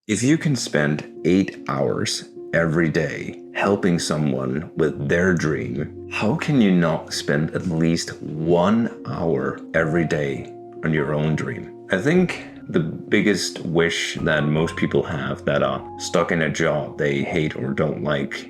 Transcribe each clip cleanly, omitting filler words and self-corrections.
If you can spend 8 hours every day helping someone with their dream, how can you not spend at least 1 hour every day on your own dream? I think the biggest wish that most people have that are stuck in a job they hate or don't like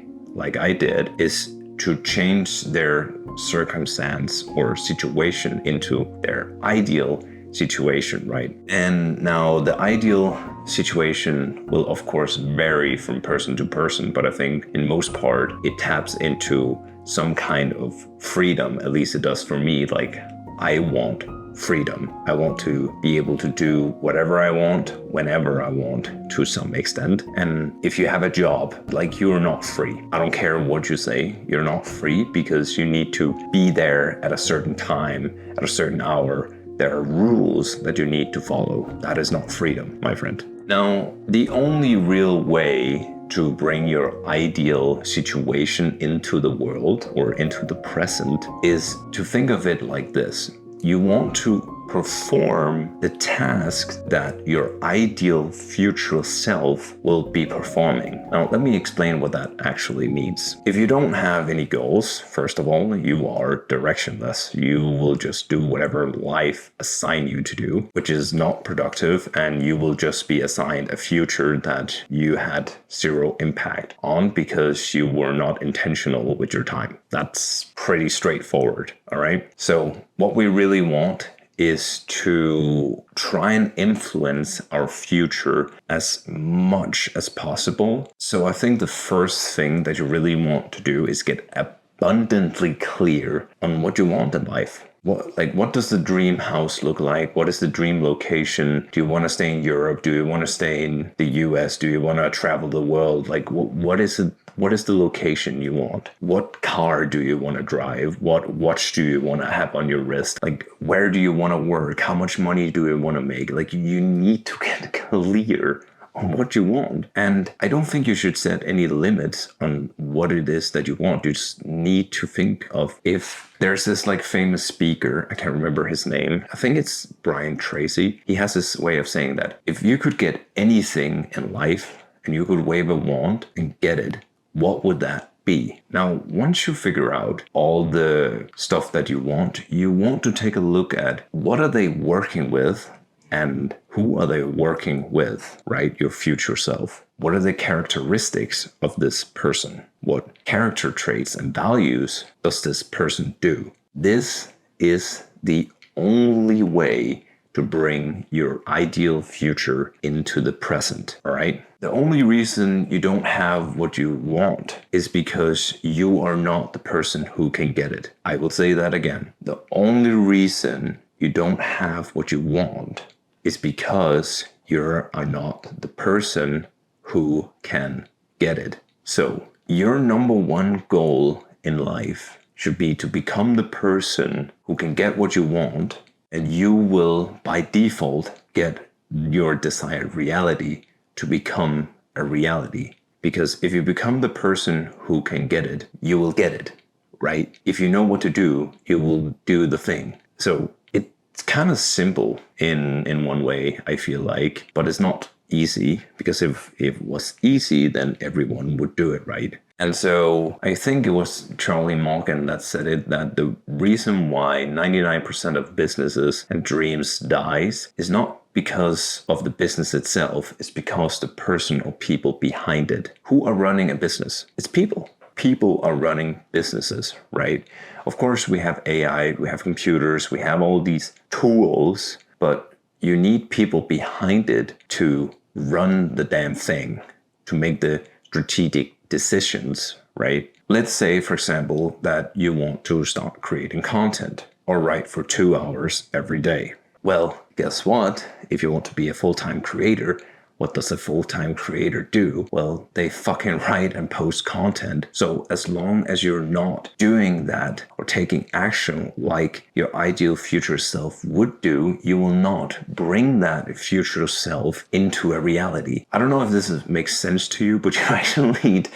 I did, is to change their circumstance or situation into their ideal situation, right? And now the ideal situation will of course vary from person to person, but I think in most part it taps into some kind of freedom. At least it does for me. Like, I want freedom. I want to be able to do whatever I want, whenever I want, to some extent. And if you have a job, like, you're not free. I don't care what you say, you're not free, because you need to be there at a certain time, at a certain hour. There are rules that you need to follow. That is not freedom, my friend. Now, the only real way to bring your ideal situation into the world or into the present is to think of it like this. You want to perform the tasks that your ideal future self will be performing. Now, let me explain what that actually means. If you don't have any goals, first of all, you are directionless. You will just do whatever life assigns you to do, which is not productive, and you will just be assigned a future that you had zero impact on because you were not intentional with your time. That's pretty straightforward, all right? So what we really want is to try and influence our future as much as possible. So I think the first thing that you really want to do is get abundantly clear on what you want in life. What does the dream house look like? What is the dream location? Do you want to stay in Europe? Do you want to stay in the US? Do you want to travel the world? Like, what is it? What is the location you want? What car do you want to drive? What watch do you want to have on your wrist? Like, where do you want to work? How much money do you want to make? Like, you need to get clear on what you want. And I don't think you should set any limits on what it is that you want. You just need to think of, if there's this like famous speaker, I can't remember his name. I think it's Brian Tracy. He has this way of saying that if you could get anything in life and you could wave a wand and get it, what would that be? Now, once you figure out all the stuff that you want to take a look at what are they working with and who are they working with, right? Your future self. What are the characteristics of this person? What character traits and values does this person do? This is the only way to bring your ideal future into the present, all right? The only reason you don't have what you want is because you are not the person who can get it. I will say that again. The only reason you don't have what you want is because you are not the person who can get it. So your number one goal in life should be to become the person who can get what you want, and you will, by default, get your desired reality to become a reality. Because if you become the person who can get it, you will get it, right? If you know what to do, you will do the thing. So it's kind of simple in one way, I feel like, but it's not easy, because if it was easy, then everyone would do it, right? And so I think it was Charlie Morgan that said it, that the reason why 99% of businesses and dreams dies is not because of the business itself, it's because the person or people behind it. Who are running a business? It's people. People are running businesses, right? Of course, we have AI, we have computers, we have all these tools, but you need people behind it to run the damn thing, to make the strategic decisions, right? Let's say, for example, that you want to start creating content or write for 2 hours every day. Well, guess what? If you want to be a full-time creator, what does a full-time creator do? Well, they fucking write and post content. So as long as you're not doing that or taking action like your ideal future self would do, you will not bring that future self into a reality. I don't know if this makes sense to you, but you actually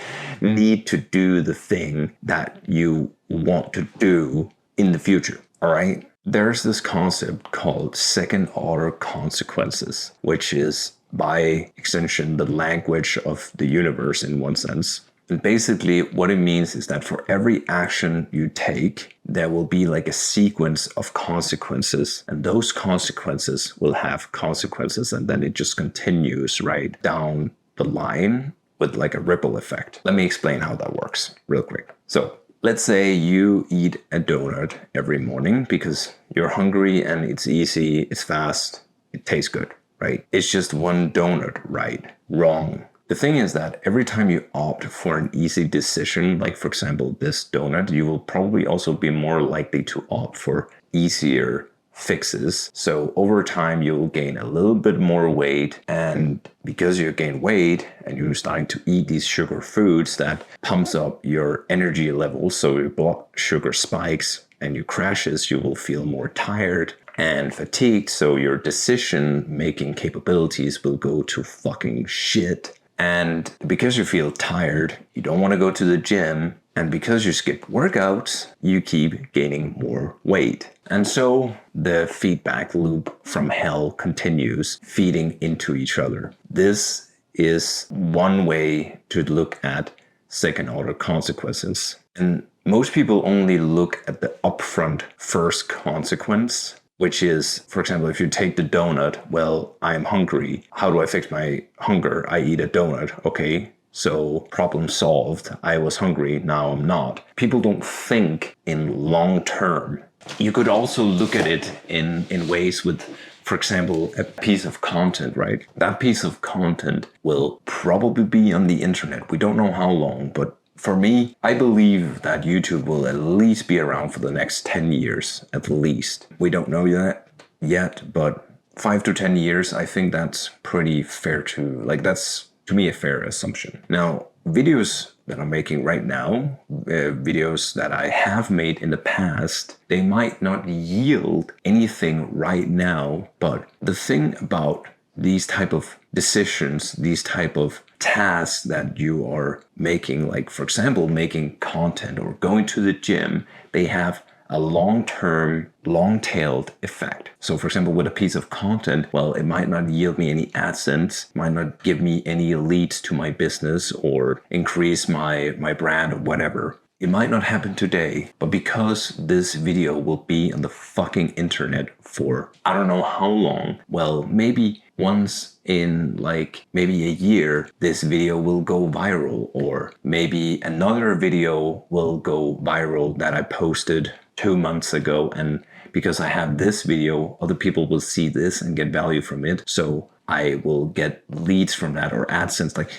need to do the thing that you want to do in the future, all right? There's this concept called second order consequences, which is by extension, the language of the universe in one sense. And basically what it means is that for every action you take, there will be like a sequence of consequences, and those consequences will have consequences, and then it just continues right down the line with like a ripple effect. Let me explain how that works real quick. So let's say you eat a donut every morning because you're hungry and it's easy, it's fast, it tastes good, right? It's just one donut, right? Wrong. The thing is that every time you opt for an easy decision, like for example, this donut, you will probably also be more likely to opt for easier fixes. So over time, you'll gain a little bit more weight. And because you gain weight and you're starting to eat these sugar foods, that pumps up your energy levels. So your blood sugar spikes and you crashes, you will feel more tired and fatigued. So your decision-making capabilities will go to fucking shit. And because you feel tired, you don't want to go to the gym. And because you skip workouts, you keep gaining more weight. And so the feedback loop from hell continues, feeding into each other. This is one way to look at second order consequences. And most people only look at the upfront first consequence, which is, for example, if you take the donut, well, I'm hungry. How do I fix my hunger? I eat a donut. Okay, so problem solved. I was hungry, now I'm not. People don't think in long term. You could also look at it in ways with, for example, a piece of content, right? That piece of content will probably be on the internet. We don't know how long, but for me, I believe that YouTube will at least be around for the next 10 years, at least. We don't know that yet, but 5 to 10 years, I think that's pretty fair to, like, that's to me a fair assumption. Now, videos that I'm making right now, videos that I have made in the past, they might not yield anything right now, but the thing about these type of decisions, these type of tasks that you are making, like for example, making content or going to the gym, they have a long-term, long-tailed effect. So for example, with a piece of content, well, it might not yield me any AdSense, might not give me any leads to my business or increase my brand or whatever. It might not happen today, but because this video will be on the fucking internet for I don't know how long, well, maybe once in like maybe a year, this video will go viral, or maybe another video will go viral that I posted 2 months ago. And because I have this video, other people will see this and get value from it. So I will get leads from that or AdSense. Like,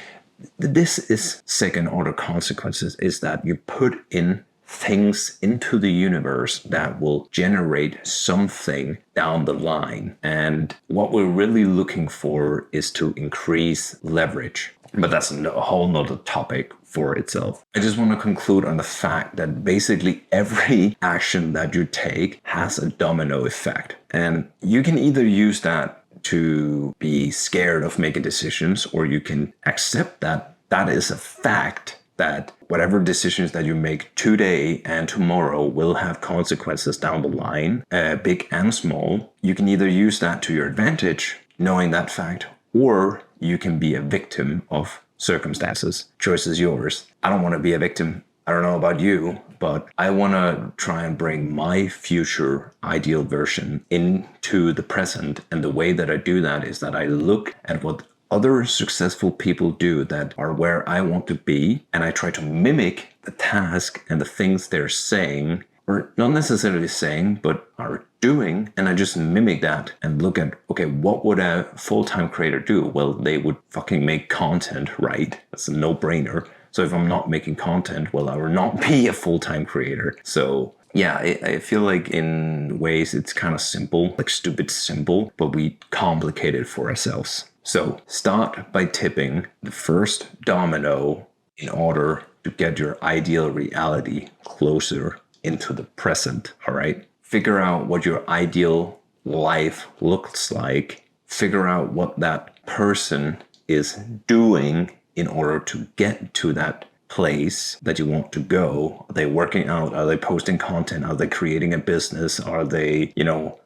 this is second order consequences, is that you put in things into the universe that will generate something down the line. And what we're really looking for is to increase leverage. But that's a whole nother topic for itself. I just want to conclude on the fact that basically every action that you take has a domino effect. And you can either use that to be scared of making decisions, or you can accept that that is a fact, that whatever decisions that you make today and tomorrow will have consequences down the line, big and small. You can either use that to your advantage, knowing that fact, or you can be a victim of circumstances. Choice is yours. I don't want to be a victim. I don't know about you, but I want to try and bring my future ideal version into the present. And the way that I do that is that I look at what other successful people do that are where I want to be, and I try to mimic the task and the things they're saying, or not necessarily saying, but are doing. And I just mimic that and look at, okay, what would a full-time creator do? Well, they would fucking make content, right? That's a no-brainer. So if I'm not making content, well, I will not be a full-time creator. So yeah, I feel like in ways it's kind of simple, like stupid simple, but we complicate it for ourselves. So start by tipping the first domino in order to get your ideal reality closer into the present, all right? Figure out what your ideal life looks like. Figure out what that person is doing in order to get to that place that you want to go? Are they working out? Are they posting content? Are they creating a business? Are they,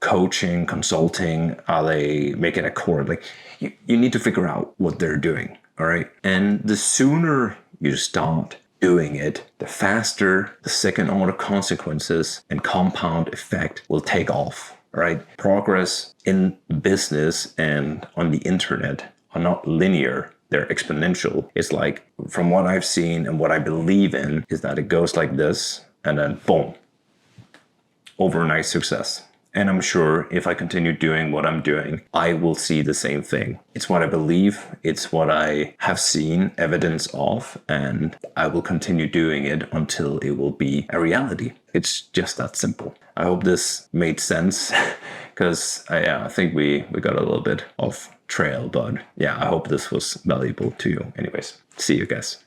coaching, consulting? Are they making a course? Like, you need to figure out what they're doing. All right. And the sooner you start doing it, the faster the second order consequences and compound effect will take off. All right. Progress in business and on the internet are not linear. They're exponential. It's like, from what I've seen and what I believe in, is that it goes like this and then boom, overnight success. And I'm sure if I continue doing what I'm doing, I will see the same thing. It's what I believe. It's what I have seen evidence of. And I will continue doing it until it will be a reality. It's just that simple. I hope this made sense because I think we got a little bit off trail. But yeah, I hope this was valuable to you. Anyways, see you guys.